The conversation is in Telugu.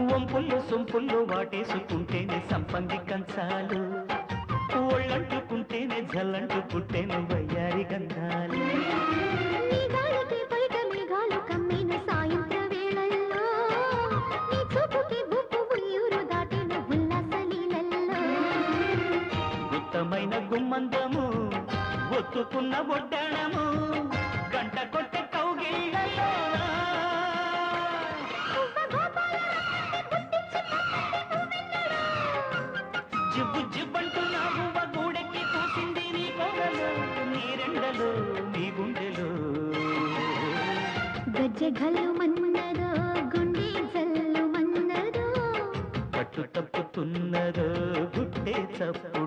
వంపుళ్ళు సొంపుళ్ళు వాటేసుకుంటేనే సంపంగి కంచాలు ఒళ్ళంటుకుంటేనే జల్లంటుకుంటేనే వయ్యారి గంధాలు మేఘాలకి పైట మేఘాలు కమ్మిన సాయంత్ర వేళల్లో నీ చూపుకి బుప్పు ఉయ్యూరు దాటిన ఉల్లాస లీలల్లో గుత్తమైన గుమ్మందము ఒత్తుకున్న ఒడ్డాణము గంట కొట్టే కౌగిళ్ళలో జిబ్బు జిబ్బంటూ నా బువ్వ గూడెక్కి కూసింది నీ కొగలు నీ రెండలు నీ గుండెలు గజ్జె గల్లు మన్నదో గుండె జల్లు మన్నదో పట్టు తప్పుతున్నదో గుడ్డే చప్పుడు